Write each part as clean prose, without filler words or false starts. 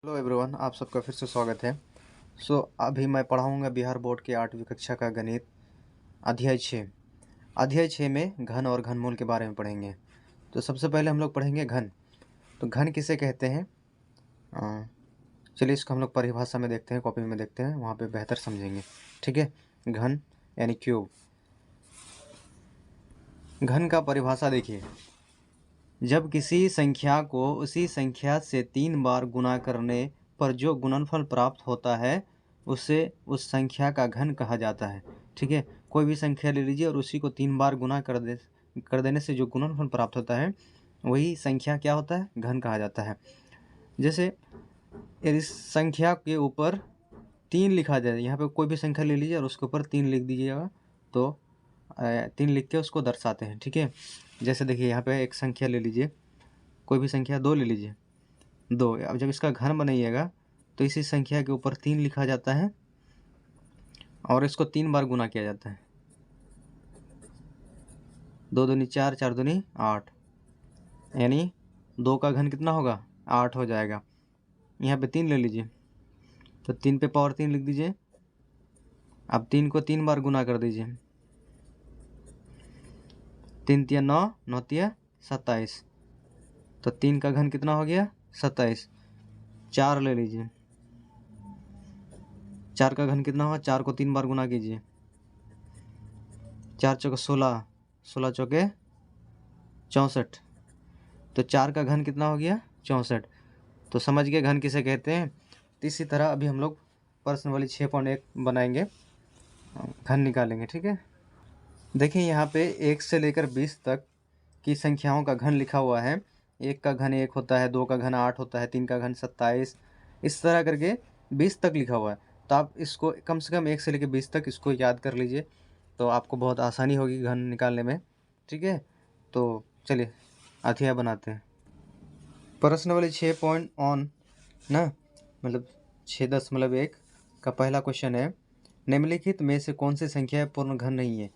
Hello everyone, आप सबका फिर से स्वागत है। अभी मैं पढ़ाऊंगा बिहार बोर्ड की 8वीं कक्षा का गणित अध्याय 6 में घन और घनमूल के बारे में पढ़ेंगे। तो सबसे पहले हम लोग पढ़ेंगे घन। तो घन किसे कहते हैं? चलिए इसको हम लोग परिभाषा में देखते हैं, कॉपी में देखते हैं, वहाँ पे बेहतर समझेंगे। ठीक है। घन यानी क्यूब। घन का परिभाषा देखिए, जब किसी संख्या को उसी संख्या से 3 बार गुणा करने पर जो गुणनफल प्राप्त होता है उसे उस संख्या का घन कहा जाता है। ठीक है। कोई भी संख्या ले लीजिए और उसी को 3 बार गुणा कर देने से जो गुणनफल प्राप्त होता है वही संख्या क्या होता है? घन कहा जाता है। जैसे यदि संख्या के ऊपर 3 लिखा जाए, यहाँ पे कोई भी संख्या ले लीजिए और उसके ऊपर 3 लिख दीजिएगा, तो 3 लिख के उसको दर्शाते हैं। ठीक है। जैसे देखिए यहाँ पे एक संख्या ले लीजिए, कोई भी संख्या 2 ले लीजिए, 2। अब जब इसका घन बनाइएगा तो इसी संख्या के ऊपर 3 लिखा जाता है और इसको 3 बार गुना किया जाता है। 2 दूनी 4, 4 दूनी 8, यानी 2 का घन कितना होगा? 8 हो जाएगा। यहाँ पे 3 ले लीजिए, तो 3 पे पावर 3 लिख दीजिए। अब 3 को 3 बार गुना कर दीजिए। 3 तिया 9, 9 तिया 27, तो 3 का घन कितना हो गया? 27। 4 ले लीजिए, 4 का घन कितना हुआ? 4 को 3 बार गुना कीजिए। 4 चौके 16, 16 चौके 64, तो 4 का घन कितना हो गया? 64। तो समझ गए घन किसे कहते हैं। तो इसी तरह अभी हम लोग प्रश्न वाली 6.1 बनाएंगे, घन निकालेंगे। ठीक है। देखिए यहाँ पे 1 से लेकर 20 तक की संख्याओं का घन लिखा हुआ है। 1 का घन 1 होता है, 2 का घन 8 होता है, 3 का घन 27, इस तरह करके 20 तक लिखा हुआ है। तो आप इसको कम से कम 1 से लेकर 20 तक इसको याद कर लीजिए, तो आपको बहुत आसानी होगी घन निकालने में। ठीक है। तो चलिए अध्याय बनाते हैं। प्रश्न वाली 6.1 ना, मतलब 6.1 का पहला क्वेश्चन है, निम्नलिखित में से कौन सी संख्या पूर्ण घन नहीं है?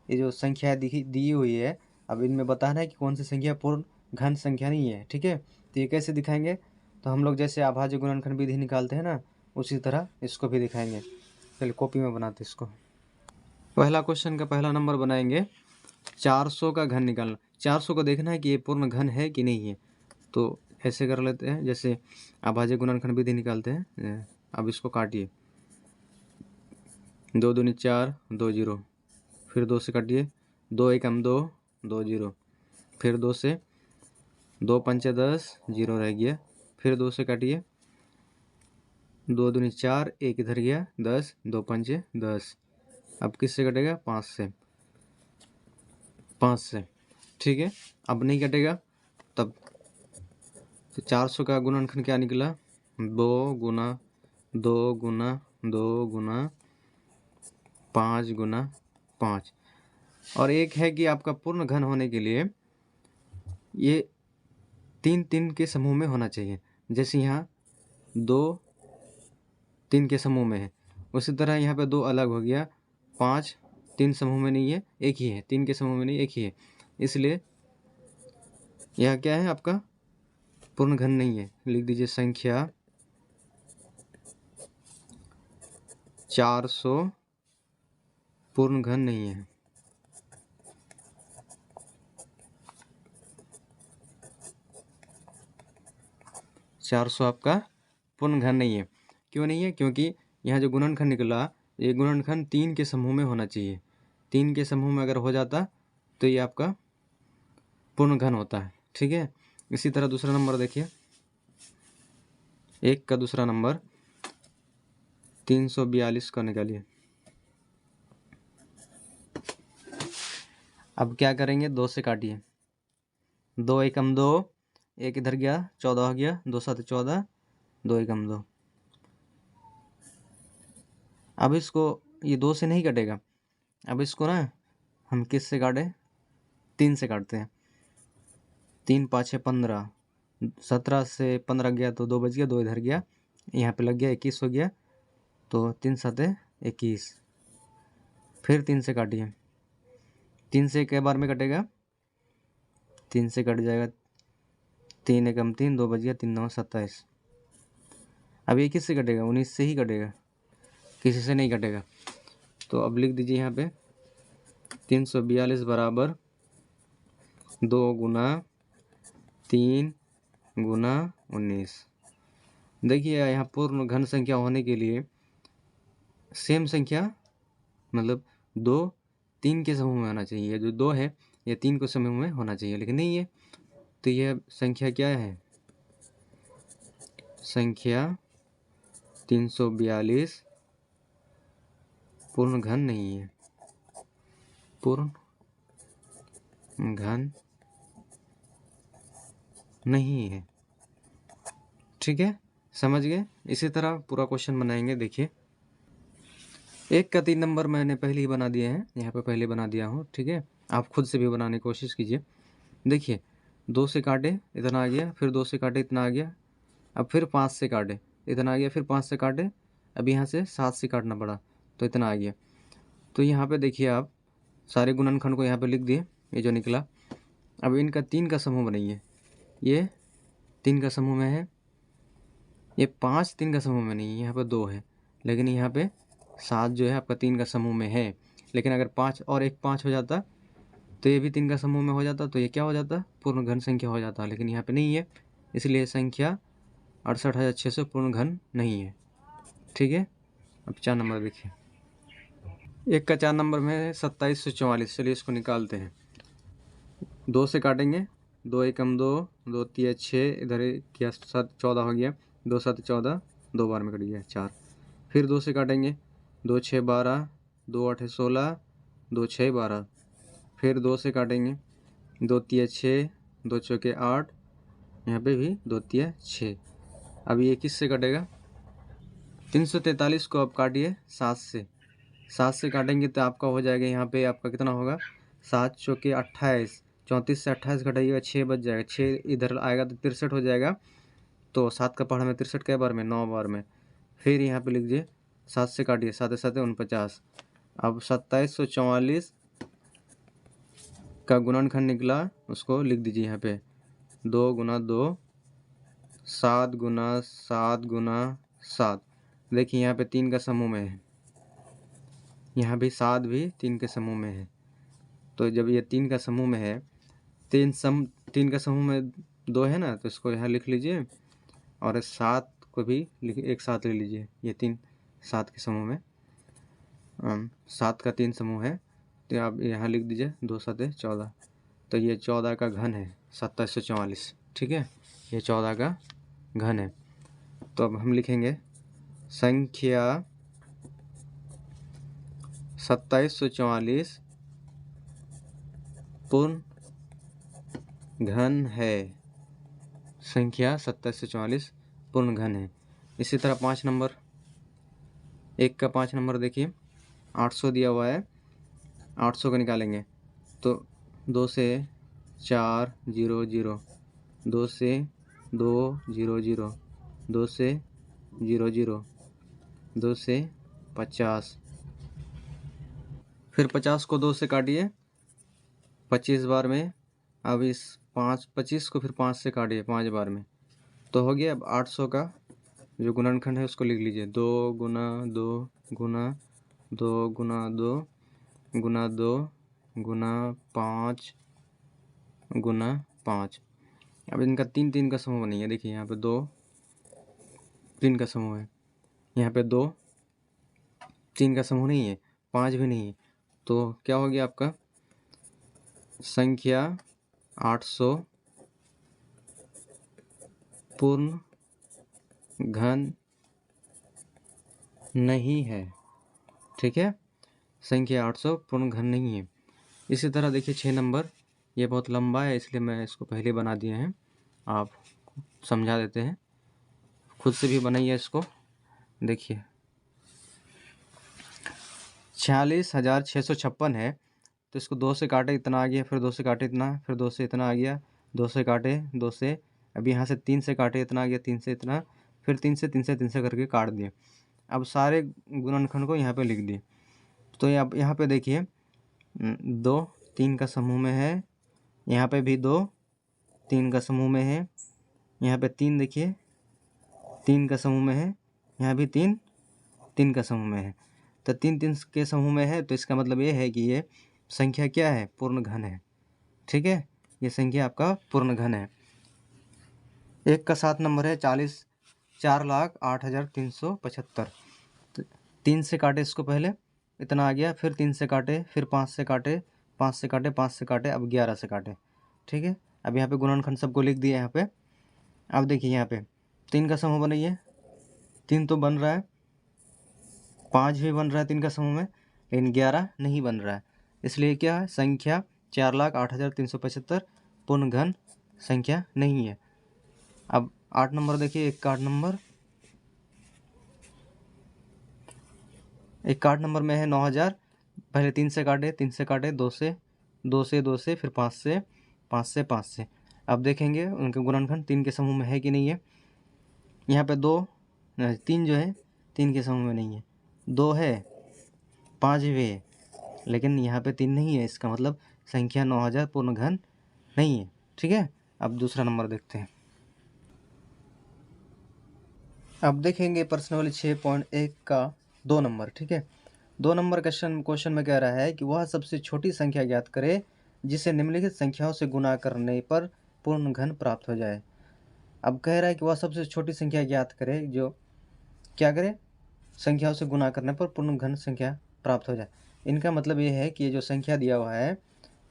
ये जो संख्या दी हुई है, अब इनमें बताना है कि कौन सी संख्या पूर्ण घन संख्या नहीं है। ठीक है। तो ये कैसे दिखाएंगे? तो हम लोग जैसे अभाज्य गुणनखंड विधि निकालते हैं ना, उसी तरह इसको भी दिखाएंगे। चलिए कॉपी में बनाते इसको। पहला क्वेश्चन का पहला नंबर बनाएंगे, 400 का घन निकालना। 400 को देखना है कि ये पूर्ण घन है कि नहीं है। तो ऐसे कर लेते हैं, जैसे अभाज्य गुणनखंड विधि निकालते हैं। अब इसको काटिए, 2 दूनी 4, 2 जीरो, फिर 2 से काटिए, 2 एकम 2, 2 जीरो, फिर 2 से, 2 पंचे 10, जीरो रह गया, फिर 2 से काटिए, 2 दूनी 4, 1 इधर गया, 10, 2 पंचे 10। अब किससे कटेगा? 5 से, 5 से। ठीक है। अब नहीं कटेगा तब तो 400 का गुणनखंड क्या निकला? 2 गुना 2 गुना 2 गुना 5 गुना 5। और एक है कि आपका पूर्ण घन होने के लिए ये 3 3 के समूह में होना चाहिए। जैसे यहाँ 2 3 के समूह में है, उसी तरह यहाँ पे 2 अलग हो गया, 5 3 समूह में नहीं है, एक ही है। 3 के समूह में नहीं, एक ही है, इसलिए यह क्या है? आपका पूर्ण घन नहीं है। लिख दीजिए संख्या 400 पूर्ण घन नहीं है। चार सौ आपका पूर्ण घन नहीं है। क्यों नहीं है? क्योंकि यहाँ जो गुणनखंड निकला, ये गुणनखंड 3 के समूह में होना चाहिए। 3 के समूह में अगर हो जाता तो ये आपका पूर्ण घन होता है। ठीक है। इसी तरह दूसरा नंबर देखिए, 1 का दूसरा नंबर 342 का निकालिए। अब क्या करेंगे? 2 से काटिए, 2 एकम 2, 1 इधर गया, 14 हो गया, 2 7 14, 2 एकम 2। अब इसको ये 2 से नहीं कटेगा, अब इसको ना हम किस से काटें? 3 से काटते हैं। 3 5 15, 17 से 15 गया तो 2 बच गया, 2 इधर गया, यहाँ पे लग गया, 21 हो गया, तो 3 7 21। फिर 3 से काटिए, 3 से कै बार में कटेगा? 3 से कट जाएगा, 3 एकम 3, 2 बच गया, 3 9 27। अब ये किससे कटेगा? 19 से ही कटेगा, किसी से नहीं कटेगा। तो अब लिख दीजिए यहाँ पे 342 बराबर 2 गुना 3 गुना 19। देखिए यहाँ पूर्ण घन संख्या होने के लिए सेम संख्या मतलब 2 3 के समूह में होना चाहिए। जो 2 है ये 3 के समूह में होना चाहिए, लेकिन नहीं है। तो यह संख्या क्या है? संख्या 342 पूर्ण घन नहीं है, पूर्ण घन नहीं है। ठीक है, समझ गए? इसी तरह पूरा क्वेश्चन बनाएंगे। देखिए 1 का 3 नंबर मैंने पहले ही बना दिए हैं, यहाँ पे पहले बना दिया हूँ। ठीक है, आप खुद से भी बनाने की कोशिश कीजिए। देखिए 2 से काटे इतना आ गया, फिर 2 से काटे इतना आ गया, अब फिर 5 से काटे इतना आ गया, फिर 5 से काटे, अब यहाँ से 7 से काटना पड़ा तो इतना आ गया। तो यहाँ पे देखिए आप सारे गुणनखंड को यहाँ पे लिख दिए, ये जो निकला। अब इनका 3 का समूह बनाइए। ये 3 का समूह में है, ये 5 3 का समूह में नहीं है, यहाँ पर 2 है, लेकिन यहाँ पे 7 जो है आपका 3 का समूह में है। लेकिन अगर 5 और 1 5 हो जाता तो ये भी 3 का समूह में हो जाता, तो ये क्या हो जाता? पूर्ण घन संख्या हो जाता। लेकिन यहाँ पे नहीं है, इसलिए संख्या 68,600 पूर्ण घन नहीं है। ठीक है, अब 4 नंबर देखिए। 1 का 4 नंबर में है 2744। चलिए इसको निकालते हैं। 2 से काटेंगे, 2 एकम 2, 2 तिया 6, इधर किया 7 14 हो गया, 2 7 14, 2 बार में कट गया 4। फिर 2 से काटेंगे, 2 6 12, 2 8 16, 2 6 12। फिर 2 से काटेंगे, 2 तिया 6, 2 चौके 8, यहाँ पे भी 2 तिया 6। अब ये किससे कटेगा? 343 को आप काटिए 7 से। 7 से काटेंगे तो आपका हो जाएगा, यहाँ पे आपका कितना होगा? 7 चौके 28, 34 से 28 घटाइएगा 6 बच जाएगा, 6 इधर आएगा तो 63 हो जाएगा। तो 7 का पहाड़ में 63 कै बार में? 9 बार में। फिर यहाँ पे लिख दीजिए 7 से काटिए, 7 7 49। अब 2744 का गुणनखंड निकला, उसको लिख दीजिए यहाँ पे 2 गुना 2, 7 गुना 7 गुना 7। देखिए यहाँ पे 3 का समूह में है, यहाँ भी 7 भी 3 के समूह में है। तो जब ये 3 का समूह में है, 3 का समूह में 2 है ना, तो इसको यहाँ लिख लीजिए, और 7 को भी एक साथ ले लीजिए। ये 3 7 के समूह में 7 का 3 समूह है, तो आप यहाँ लिख दीजिए 2 7 14। तो ये 14 का घन है 2744। ठीक है, ये 14 का घन है। तो अब हम लिखेंगे संख्या 2744 पूर्ण घन है। संख्या 2744 पूर्ण घन है। इसी तरह 5 नंबर, 1 का 5 नंबर देखिए 800 दिया हुआ है, 800 का निकालेंगे तो 2 से 4 0 0, 2 से 2 0 0, 2 से 0 0, 2 से 50। फिर 50 को 2 से काटिए 25 बार में। अब इस 25 को फिर 5 से काटिए 5 बार में, तो हो गया। अब 800 का जो गुणनखंड है उसको लिख लीजिए 2 गुना 2 गुना 2 गुना 2 गुना 2 गुना 5 गुना 5। अब इनका 3 3 का समूह नहीं है। देखिए यहाँ पे 2 3 का समूह है, यहाँ पे 2 3 का समूह नहीं है, 5 भी नहीं है। तो क्या हो गया आपका? संख्या 800 पूर्ण घन नहीं है। ठीक है, संख्या 800 पूर्ण घन नहीं है। इसी तरह देखिए 6 नंबर, ये बहुत लंबा है इसलिए मैं इसको पहले बना दिए हैं, आप समझा देते हैं, खुद से भी बनाइए इसको। देखिए 46,656 है, तो इसको 2 से काटे इतना आ गया, फिर 2 से काटे इतना, फिर 2 से इतना आ गया, 2 से काटे 2 से, अब यहाँ से 3 से काटे इतना आ गया, 3 से इतना, फिर 3 से 3 से 3 से करके काट दिए। अब सारे गुणनखंड को यहाँ पे लिख दिए। तो यहाँ पे देखिए 2 3 का समूह में है, यहाँ पे भी 2 3 का समूह में है, यहाँ पे 3 देखिए 3 का समूह में है, यहाँ भी तीन तीन का समूह में है। तो तीन तीन के समूह में है, तो इसका मतलब ये है कि ये संख्या क्या है, पूर्ण घन है। ठीक है, ये संख्या आपका पूर्ण घन है। 1 का 7 नंबर है 4,08,375। 3 से काटे इसको, पहले इतना आ गया, फिर 3 से काटे, फिर 5 से काटे, 5 से काटे, 5 से काटे, अब 11 से काटे। ठीक है, अब यहाँ पे गुणनखंड सबको लिख दिया यहाँ पे। अब देखिए यहाँ पे 3 का समूह बनाइए, 3 तो बन रहा है, 5 भी बन रहा है 3 का समूह में, लेकिन 11 नहीं बन रहा है। इसलिए क्या है, संख्या 4,08,375 पूर्ण घन संख्या नहीं है। अब 8 नंबर देखिए, 1 का 8 नंबर, 1 का 8 नंबर में है 9,000। पहले 3 से काटे, 3 से काटे, 2 से, 2 से, 2 से, फिर 5 से, 5 से, 5 से। अब देखेंगे उनके गुणनखंड 3 के समूह में है कि नहीं है। यहाँ पे 2 3 जो है 3 के समूह में नहीं है, 2 है, 5 भी है, लेकिन यहाँ पे 3 नहीं है। इसका मतलब संख्या 9,000 पूर्ण घन नहीं है। ठीक है, अब दूसरा नंबर देखते हैं। अब देखेंगे प्रश्न वाली 6.1 का 2 नंबर। ठीक है, 2 नंबर क्वेश्चन में कह रहा है कि वह सबसे छोटी संख्या ज्ञात करे जिसे निम्नलिखित संख्याओं से गुना करने पर पूर्ण घन प्राप्त हो जाए। अब कह रहा है कि वह सबसे छोटी संख्या ज्ञात करे जो क्या करे, संख्याओं से गुना करने पर पूर्ण घन संख्या प्राप्त हो जाए। इनका मतलब ये है कि ये जो संख्या दिया हुआ है,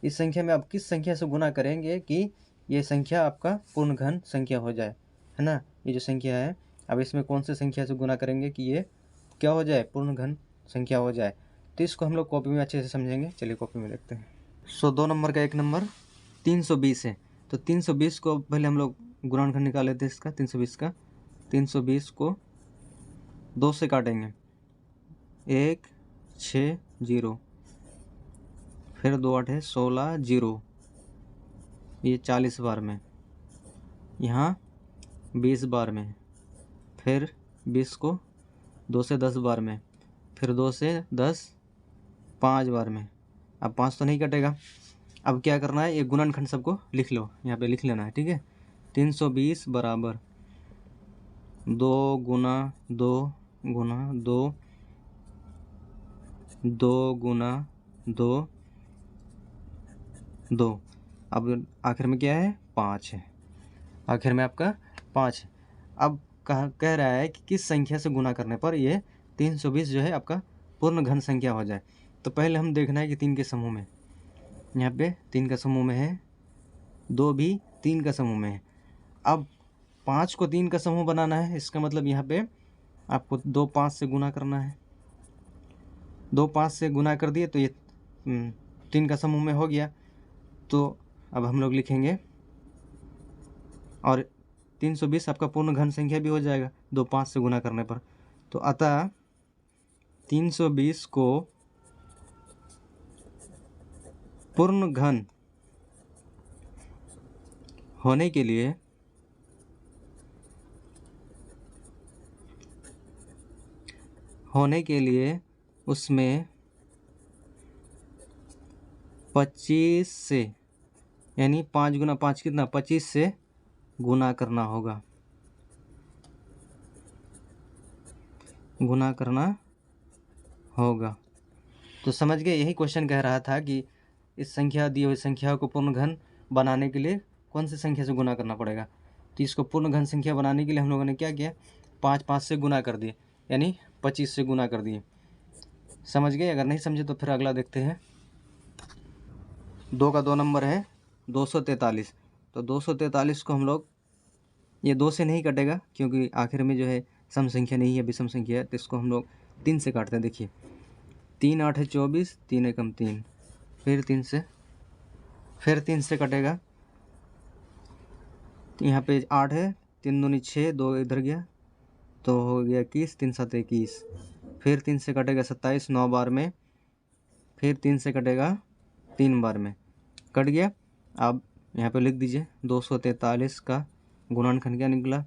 इस संख्या में आप किस संख्या से गुना करेंगे कि ये संख्या आपका पूर्ण घन संख्या हो जाए, है ना। ये जो संख्या है, अब इसमें कौन से संख्या से गुना करेंगे कि ये क्या हो जाए, पूर्ण घन संख्या हो जाए। तो इसको हम लोग कॉपी में अच्छे से समझेंगे। चलिए कॉपी में देखते हैं। 2 नंबर का 1 नंबर 320 है, तो 320 को पहले हम लोग गुणनखंड निकाल लेते हैं इसका। 320 को 2 से काटेंगे, 1 6 0, फिर 2 8 है 16 0, ये 40 बार में, यहाँ 20 बार में, फिर 20 को 2 से 10 बार में, फिर 2 से 10 5 बार में। अब 5 तो नहीं कटेगा। अब क्या करना है, ये गुणनखंड सबको लिख लो, यहाँ पे लिख लेना है। ठीक है, 320 बराबर 2 गुना 2 गुना 2, 2 गुना 2 2। अब आखिर में क्या है, 5 है, आखिर में आपका 5 है। अब कह रहा है कि किस संख्या से गुना करने पर ये 320 जो है आपका पूर्ण घन संख्या हो जाए। तो पहले हम देखना है कि 3 के समूह में, यहाँ पे 3 का समूह में है, 2 भी 3 का समूह में है। अब 5 को 3 का समूह बनाना है, इसका मतलब यहाँ पे आपको 2 5 से गुना करना है। 2 5 से गुना कर दिए तो ये 3 का समूह में हो गया। तो अब हम लोग लिखेंगे, और 320 आपका पूर्ण घन संख्या भी हो जाएगा 2 5 से गुना करने पर। तो अतः 320 को पूर्ण घन होने के लिए उसमें 25 से, यानी 5 गुना 5 कितना, 25 से गुना करना होगा, गुना करना होगा। तो समझ गए, यही क्वेश्चन कह रहा था कि इस संख्या दी हुई संख्या को पूर्ण घन बनाने के लिए कौन सी संख्या से गुना करना पड़ेगा। तो इसको पूर्ण घन संख्या बनाने के लिए हम लोगों ने क्या किया, 5 5 से गुना कर दिए, यानी 25 से गुना कर दिए। समझ गए, अगर नहीं समझे तो फिर अगला देखते हैं। 2 का 2 नंबर है 243। तो 243 को हम लोग, ये 2 से नहीं कटेगा क्योंकि आखिर में जो है सम संख्या नहीं है, विषम संख्या है। तो इसको हम लोग 3 से काटते हैं। देखिए 3 8 है 24, 3 एकम 3, फिर 3 से कटेगा। तो यहाँ पे 8 है, 3 दूनी 6, 2 इधर गया तो हो गया 21, 3 7 21, फिर 3 से कटेगा 27 9 बार में, फिर 3 से कटेगा 3 बार में, कट गया। अब यहाँ पे लिख दीजिए 243 का गुणनखंड क्या निकला,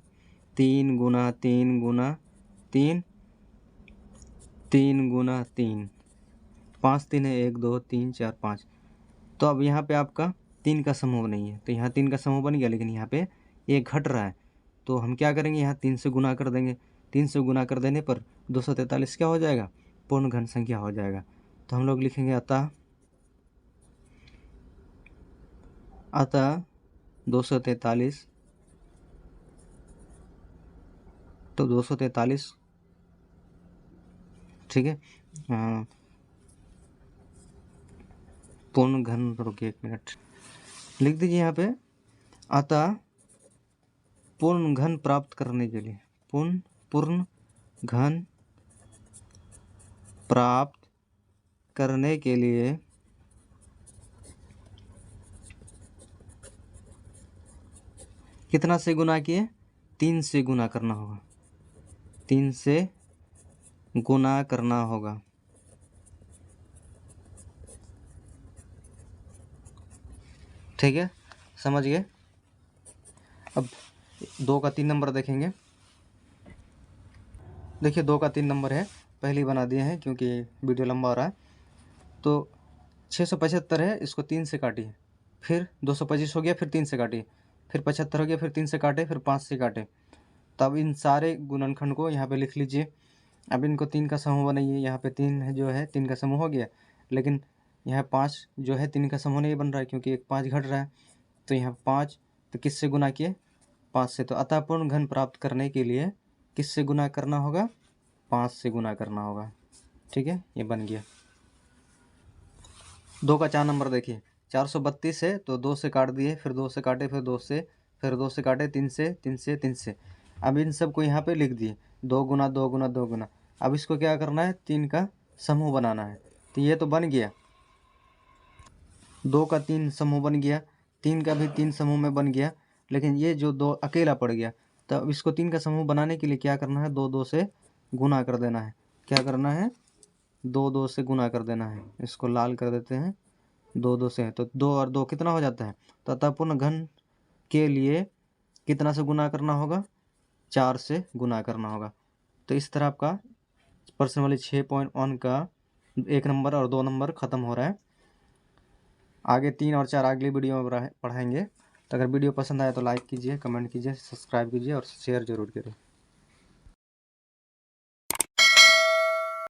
3 गुना 3 गुना 3, 3 गुना 3, 5 3 है 1 2 3 4 5। तो अब यहाँ पे आपका 3 का समूह नहीं है, तो यहाँ 3 का समूह बन गया, लेकिन यहाँ पे 1 घट रहा है। तो हम क्या करेंगे, यहाँ 3 से गुना कर देंगे, 3 से गुना कर देने पर 243 क्या हो जाएगा, पूर्ण घन संख्या हो जाएगा। तो हम लोग लिखेंगे अतः 243, तो 243, ठीक है, पूर्ण घन, रुकिए 1 मिनट, लिख दीजिए यहाँ पे, अतः पूर्ण घन प्राप्त करने के लिए, पूर्ण घन प्राप्त करने के लिए कितना से गुना किए, 3 से गुना करना होगा, 3 से गुना करना होगा। ठीक है, समझ गए। अब 2 का 3 नंबर देखेंगे। देखिए 2 का 3 नंबर है, पहले ही बना दिए हैं क्योंकि वीडियो लंबा हो रहा है। तो 675 है, इसको 3 से काटिए, फिर 225 हो गया, फिर 3 से काटिए, फिर 75 हो गया, फिर 3 से काटे, फिर 5 से काटे। तब इन सारे गुणनखंड को यहाँ पे लिख लीजिए। अब इनको 3 का समूह बनाइए। यहाँ पे 3 है जो है 3 का समूह हो गया, लेकिन यहाँ 5 जो है 3 का समूह नहीं बन रहा है क्योंकि एक 5 घट रहा है। तो यहाँ 5 तो किससे गुना किए, 5 से। तो अतः पूर्ण घन प्राप्त करने के लिए किससे गुना करना होगा, 5 से गुना करना होगा। ठीक है, ये बन गया। 2 का 4 नंबर देखिए, 432 है तो 2 से काट दिए, फिर 2 से काटे, फिर 2 से, फिर 2 से काटे, 3 से, 3 से, 3 से। अब इन सब को यहाँ पे लिख दिए, 2 गुना 2 गुना 2 गुना। अब इसको क्या करना है, 3 का समूह बनाना है। तो ये तो बन गया, 2 का 3 समूह बन गया, 3 का भी 3 समूह में बन गया, लेकिन ये जो 2 अकेला पड़ गया। तो अब इसको 3 का समूह बनाने के लिए क्या करना है, 2 2 से गुना कर देना है। क्या करना है, 2 2 से गुना कर देना है। इसको लाल कर देते हैं, 2 2 से है तो 2 और 2 कितना हो जाता है। तो अतः पूर्ण घन के लिए कितना से गुना करना होगा, 4 से गुना करना होगा। तो इस तरह आपका प्रश्न वाली 6.1 का 1 नंबर और 2 नंबर ख़त्म हो रहा है। आगे 3 और 4 अगली वीडियो में पढ़ाएंगे। तो अगर वीडियो पसंद आए तो लाइक कीजिए, कमेंट कीजिए, सब्सक्राइब कीजिए और शेयर जरूर करें।